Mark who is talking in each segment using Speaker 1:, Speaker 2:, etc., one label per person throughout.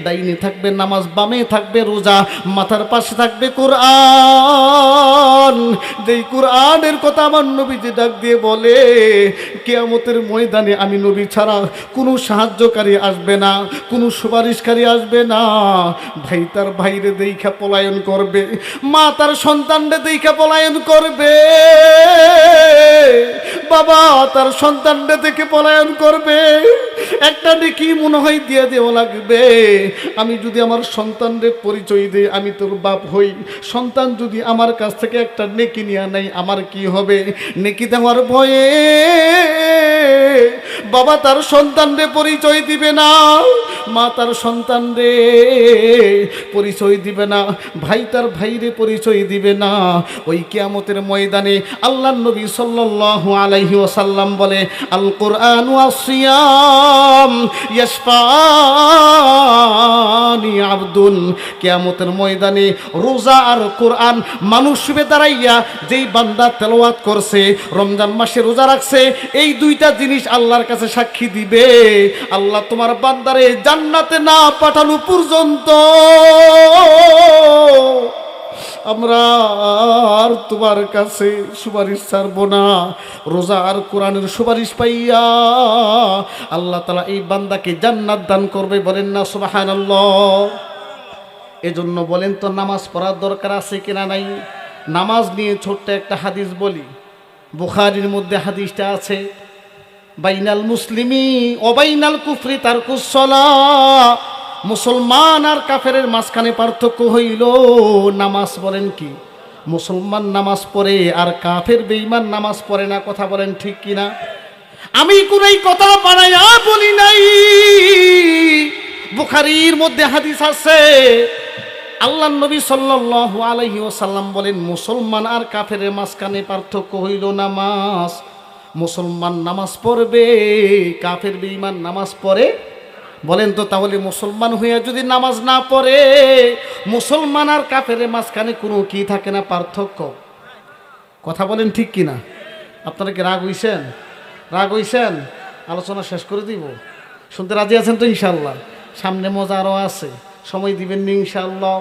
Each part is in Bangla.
Speaker 1: ডাইনে থাকবে নামাজ, বামে থাকবে রোজা, মাথার পাশে থাকবে কোরআন। যেই কোরআনের কথা আমার নবীজি ডাক দিয়ে বলে, কিয়ামতের ময়দানে আমি নবী ছাড়া কোনো সাহায্যকারী আসবে না, কোনো সুপারিশকারী আসবে না। ভাই তার ভাইরে দেইখা পলায়ন করবে, মা তার সন্তানরে দেইখা পলায়ন করবে, বাবা তার সন্তানরে দেখে পলায়ন করবে। একটা নেকি মনে হয় দিয়ে দেওয়া লাগবে। আমি যদি আমার সন্তানরে পরিচয় দিই আমি তোর বাপ হই, সন্তান যদি আমার কাছ থেকে একটা নেকি নিয়ে নেয় আমার কি হবে? নেকি দেওয়ার ভয়ে বাবা তার সন্তানরে পরিচয় দিবে না, মা তার সন্তানরে পরিচয় দিবে না, ভাই তার ভাইরে পরিচয় দিবে না। ওই কিয়ামতের ময়দানে আল্লাহর নবী সাল্লাল্লাহু আলাইহি ওয়াসাল্লাম বলে, আল কোরআন ওয়াস সিয়াম ইয়াশফানি আবদুন। কিয়ামতের ময়দানে রোজা আর কোরআন মানুষ শুবে দাঁড়াইয়া যেই বান্দা তেলাওয়াত করছে, রমজান মাসে রোজা রাখছে, এই দুইটা জিনিস আল্লাহর কাছে সাক্ষী দিবে, আল্লাহ তোমার বান্দারে জান্নাতে না পাঠানো পর্যন্ত আমরা আর তোমার কাছে সুপারিশ ছাড়বো না। রোজা আর কোরআনের সুপারিশ পাইয়া আল্লাহ তাআলা এই বান্দাকে জান্নাত দান করবে। বলেন না সুবহানাল্লাহ। এজন্য বলেন তো নামাজ পড়ার দরকার আছে কিনা নাই? নামাজ নিয়ে ছোট্ট একটা হাদিস বলি, বুখারীর মধ্যে হাদিসটা আছে, বাইনাল মুসলিমি ও বাইনাল কুফরি তারকুস সালাহ। মুসলমান আর কাফেরের মাঝখানে পার্থক্য হইল নামাজ। বলেন কি? মুসলমান নামাজ পড়ে আর কাফের বেঈমান নামাজ পড়ে না। কথা বলেন ঠিক কিনা? আমি কোন এই কথা বানাইয়া বলি নাই, বুখারীর মধ্যে হাদিস আছে। আল্লাহর নবী সাল্লাল্লাহু আলাইহি ওয়াসাল্লাম বলেন, মুসলমান আর কাফেরের মাঝখানে পার্থক্য হইল নামাজ। মুসলমান নামাজ পড়বে, কাফের বেঈমান নামাজ পড়ে। বলেন তো তাহলে মুসলমান হইয়া যদি নামাজ না পড়ে, মুসলমান আর কাফের মাঝখানে কোনো কি থাকে না? পার্থক্য। কথা বলেন ঠিক কিনা? আপনারা কি রাগ হইছেন? রাগ হইছেন? আলোচনা শেষ করে দিব। শুনতে রাজি আছেন তো ইনশাল্লাহ? সামনে মজা আরও আছে, সময় দিবেন নি ইনশাল্লাহ।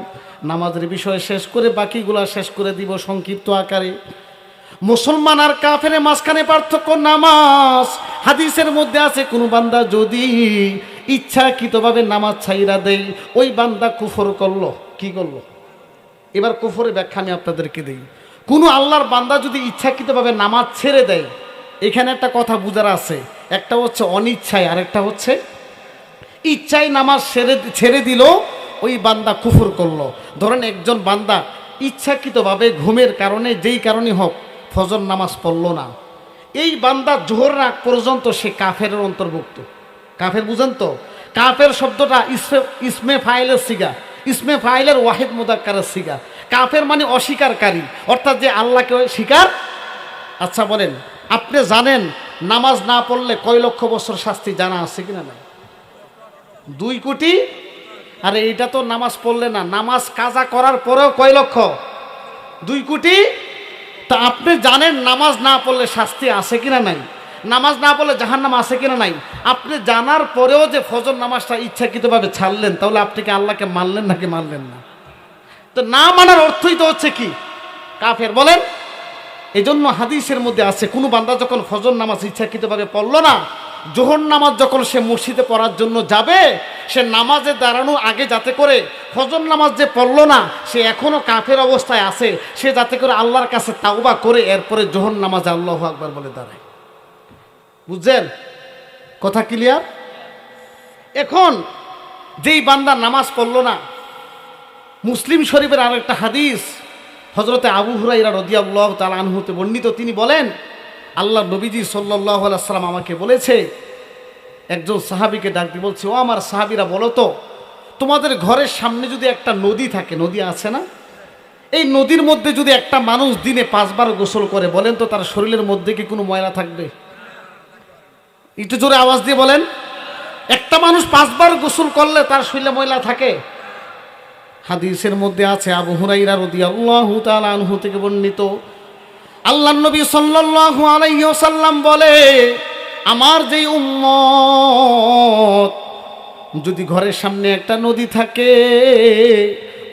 Speaker 1: নামাজের বিষয় শেষ করে বাকিগুলা শেষ করে দিব সংক্ষিপ্ত আকারে। মুসলমান আর কাফের মাঝখানে পার্থক্য নামাজ। হাদিসের মধ্যে আছে, কোনো বান্দা যদি ইচ্ছাকৃতভাবে নামাজ ছাইরা দেয়, ওই বান্দা কুফর করলো। কি করলো? এবার কুফরের ব্যাখ্যা আমি আপনাদেরকে দিই। কোনো আল্লাহর বান্দা যদি ইচ্ছাকৃতভাবে নামাজ ছেড়ে দেয়, এখানে একটা কথা বুঝার আছে, একটা হচ্ছে অনিচ্ছায় আর একটা হচ্ছে ইচ্ছায় নামাজ ছেড়ে দিল, ওই বান্দা কুফর করলো। ধরেন একজন বান্দা ইচ্ছাকৃতভাবে ঘুমের কারণে, যেই কারণে হোক, ফজর নামাজ পড়ল না, এই বান্দা জোহর রাগ পর্যন্ত সে কাফেরের অন্তর্ভুক্ত। কাফের বুঝেন তো? কাফের শব্দটা ইসমে ফাইলের সিগা, ইসমে ফাইলের ওয়াহিদ মুদাক্কারের সিগা। কাফের মানে অস্বীকারী, অর্থাৎ যে আল্লাহকে স্বীকার। আচ্ছা বলেন, আপনি জানেন নামাজ না পড়লে কয় লক্ষ বছর শাস্তি জানা আছে কিনা? না, 2 কোটি। আরে এইটা তো নামাজ পড়লে না, নামাজ কাজা করার পরেও কয় লক্ষ? 2 কোটি। তা আপনি জানেন নামাজ না পড়লে শাস্তি আছে কিনা নাই? নামাজ না পড়লে জাহান্নাম আছে কিনা নাই? আপনি জানার পরেও যে ফজর নামাজটা ইচ্ছাকৃতভাবে ছাড়লেন, তাহলে আপনি কি আল্লাহকে মানলেন নাকি মানলেন না? তো না মানার অর্থই তো হচ্ছে কি? কাফের। বলেন। এজন্য হাদিসের মধ্যে আছে, কোনো বান্দা যখন ফজর নামাজ ইচ্ছাকৃতভাবে পড়লো না, জোহর নামাজ যখন সে মসজিদে পড়ার জন্য যাবে, সে নামাজে দাঁড়ানো আগে যাতে করে ফজর নামাজ যে পড়লো না, সে এখনো কাফের অবস্থায় আছে, সে যাতে করে আল্লাহর কাছে তাওবা করে এরপরে জোহর নামাজে আল্লাহু আকবার বলে দাঁড়ায়। বুঝছেন? কথা ক্লিয়ার? এখন যেই বান্দা নামাজ পড়লো না, মুসলিম শরীফের আরেকটা হাদিস, হযরতে আবু হুরায়রা রাদিয়াল্লাহু তাআলা আনহুতে বর্ণিত, তিনি বলেন, আল্লাহ নবীজি সাল্লাল্লাহু আলাইহি ওয়াসাল্লাম আমাকে বলেছে, একজন সাহাবীকে ডাক দিয়ে বলছে, ও আমার সাহাবীরা বলো তো, তোমাদের ঘরের সামনে যদি একটা নদী থাকে, নদী আছে না, এই নদীর মধ্যে যদি একটা মানুষ দিনে 5 বার গোসল করে, বলেন তো তার শরীরের মধ্যে কি কোনো ময়লা থাকবে? একটু জোরে আওয়াজ দিয়ে বলেন। একটা মানুষ 5 বার গোসল করলে তার শরীরে ময়লা থাকে? হাদিসের মধ্যে আছে, আবু হুরায়রা রাদিয়াল্লাহু তাআলা আনহু থেকে বর্ণিত, আল্লাহর নবী সাল্লাল্লাহু আলাইহি ওয়াসাল্লাম বলে, আমার যেই উম্মত যদি ঘরের সামনে একটা নদী থাকে,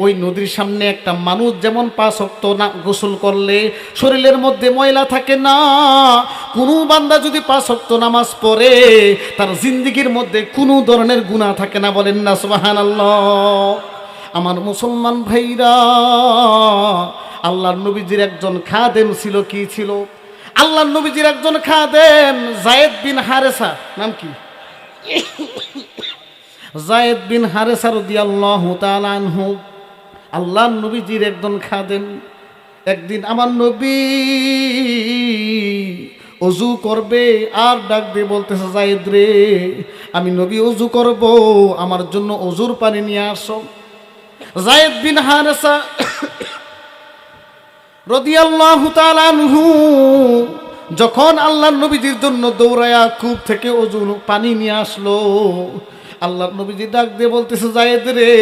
Speaker 1: ওই নদীর সামনে একটা মানুষ যেমন 5 ওয়াক্ত না গোসল করলে শরীরের মধ্যে ময়লা থাকে না, কোনো বান্দা যদি 5 ওয়াক্ত নামাজ পড়ে তার জিন্দেগির মধ্যে কোনো ধরনের গুনাহ থাকে না। বলেন না সুবহানাল্লাহ। আমার মুসলমান ভাইরা, আল্লাহর নবীজির একজন খাদেম ছিল। কি ছিল? আল্লাহর নবীজির একজন খাদেম যায়েদ বিন হারেসা। নাম কি? যায়েদ বিন হারেসা রাদিয়াল্লাহু তাআলা আনহু, আল্লাহর নবীজির একজন খাদেম। একদিন আমার নবী ওযু করবে আর ডাক দিয়ে বলতেছে, যায়েদ রে, আমি নবী ওযু করব, আমার জন্য ওযুর পানি নিয়ে আসো। যায়েদ বিন হারেসা রাদিয়াল্লাহু তাআলা আনহু যখন আল্লাহর নবীজির জন্য দৌড়ায়া কূপ থেকে ওযুর পানি নিয়ে আসলো, আল্লাহর নবীজি ডাক দিয়ে বলতেছে, যায়েদ রে,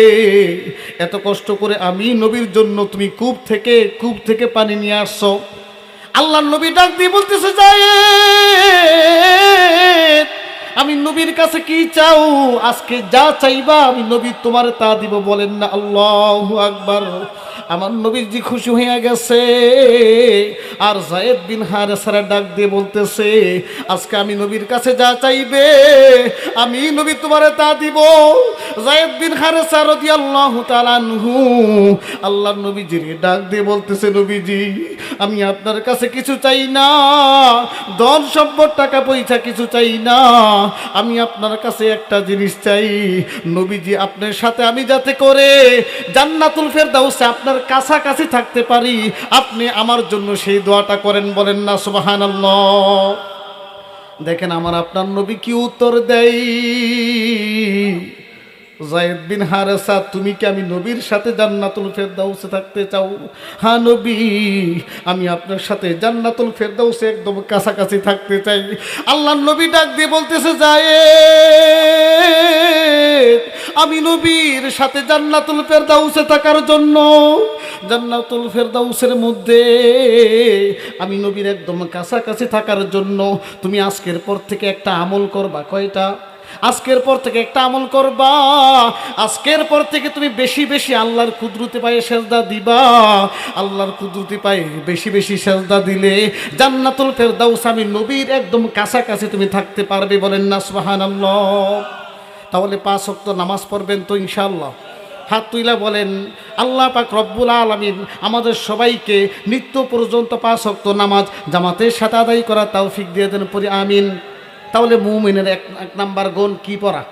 Speaker 1: এত কষ্ট করে আমি নবীর জন্য তুমি কূপ থেকে পানি নিয়ে আসছো। আল্লাহর নবী ডাক দিয়ে বলতেছে, যায়েদ, আমি নবীর কাছে কি চাও? আজকে যা চাইবা আমি নবী তোমার তা দিব। বলেন না আল্লাহু আকবার। আমার নবীজি খুশি হয়ে গেছে। আর যায়েদ বিন হারেসা ডাক দিয়ে বলতেছে, আজকে আমি নবীর কাছে যা চাইবে আমি নবী তোমার তা দিব। যায়েদ বিন হারেসা রাদিয়াল্লাহু তাআলা আনহু আল্লাহর নবীজির ডাক দিয়ে বলতেছে, নবীজি, আমি আপনার কাছে কিছু চাই না, ধন সম্পদ টাকা পয়সা কিছু চাই না, আমি আপনার কাছে একটা জিনিস চাই। নবীজি, আপনার সাথে আমি যাতে করে জান্নাতুল ফেরদাউসে আপনার কাছাকাছি থাকতে পারি, আপনি আমার জন্য সেই দোয়াটা করেন। বলেন না সুবহানাল্লাহ। দেখেন আমার আপনার নবী কি উত্তর দেয়। যায়েদ বিন হারেসা, তুমি কি আমি নবীর সাথে জান্নাতুল ফেরদাউসে থাকতে চাও? হ্যাঁ নবী, আমি আপনার সাথে জান্নাতুল ফেরদাউসে একদম কাছাকাছি থাকতে চাই। আল্লাহর নবী ডাক দিয়ে বলতেছে, যায়েদ, আমি নবীর সাথে জান্নাতুল ফেরদাউসে থাকার জন্য, জান্নাতুল ফেরদাউসের মধ্যে আমি নবীর একদম কাছাকাছি থাকার জন্য তুমি আজকের পর থেকে একটা আমল করবা। কয়টা? আজকের পর থেকে একটা আমল করবা। আজকের পর থেকে তুমি বেশি বেশি আল্লাহর কুদরতি পায়ে সেজদা দিবা। আল্লাহর কুদরতি পায়ে বেশি বেশি সেজদা দিলে জান্নাতুল ফেরদাউস আমি নবীর একদম কাছাকাছি তুমি থাকতে পারবে। বলেন না সুবহানাল্লাহ। তাহলে 5 ওয়াক্ত নামাজ পড়বেন তো ইনশাআল্লাহ? হাত তুইলা বলেন, আল্লাহ পাক রব্বুল আলামিন আমাদের সবাইকে নিত্য পর্যন্ত 5 ওয়াক্ত নামাজ জামাতের সাথে আদায় করা তৌফিক দিয়ে দেন, পড়ি আমিন। তাহলে মুমিনের এক নাম্বার গুণ কি পড়া?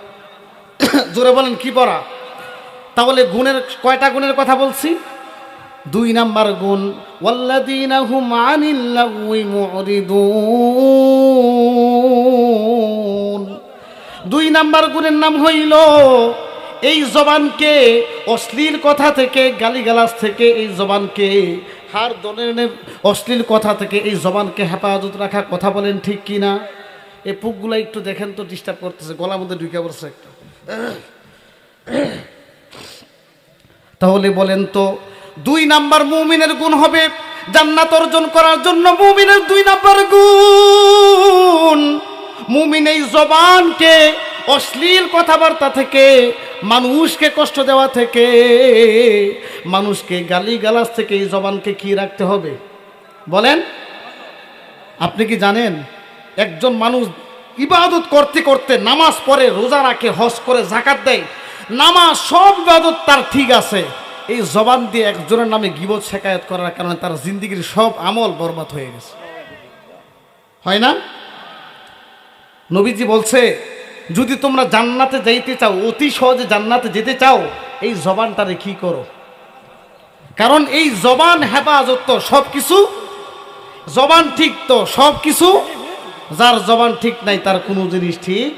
Speaker 1: জোরে বলেন, কি পড়া? তাহলে গুণের কয়টা গুণের কথা বলছি? 2 নাম্বার গুণ, ওয়াল্লাযীনা হুম আনিল লাগওয়ি মুরিদুন। 2 নাম্বার গুণের নাম হইল এই জবানকে অশ্লীল কথা থেকে, গালিগালাজ থেকে, এই জবানকে হার ধরনের অশ্লীল কথা থেকে এই জবানকে হেফাজত রাখা। কথা বলেন ঠিক কি না? এই পুকগুলো একটু দেখেন তো, ডিস্টার্ব করতেছে, গলার মধ্যে ঢুকে পড়ছে একটা। তাহলে বলেন তো 2 নাম্বার মুমিনের গুণ হবে জান্নাত অর্জন করার জন্য। মুমিনের 2 নাম্বার গুণ, মুমিন এই জবানকে অশ্লীল কথাবার্তা থেকে, মানুষকে কষ্ট দেওয়া থেকে, মানুষকে গালিগালাজ থেকে এই জবানকে কি রাখতে হবে বলেন? আপনি কি জানেন একজন মানুষ ইবাদত করতে করতে, নামাজ পড়ে, রোজা রাখে, হজ করে, যাকাত দেয়, নামাজ সব ইবাদত তার ঠিক আছে, এই জবান দিয়ে একজনের নামে গীবত শেকায়ত করার কারণে তার জিন্দেগির সব আমল বরবাদ হয়ে গেছে, হয় না? নবীজি বলছে, যদি তোমরা জান্নাতে যাইতে চাও, অতি সহজে জান্নাতে যেতে চাও, এই জবানটারে কি করো? কারণ এই জবান হেফাজত তো সব কিছু, জবান ঠিক তো সব কিছু, যার জবান ঠিক নাই তার কোনো জিনিস ঠিক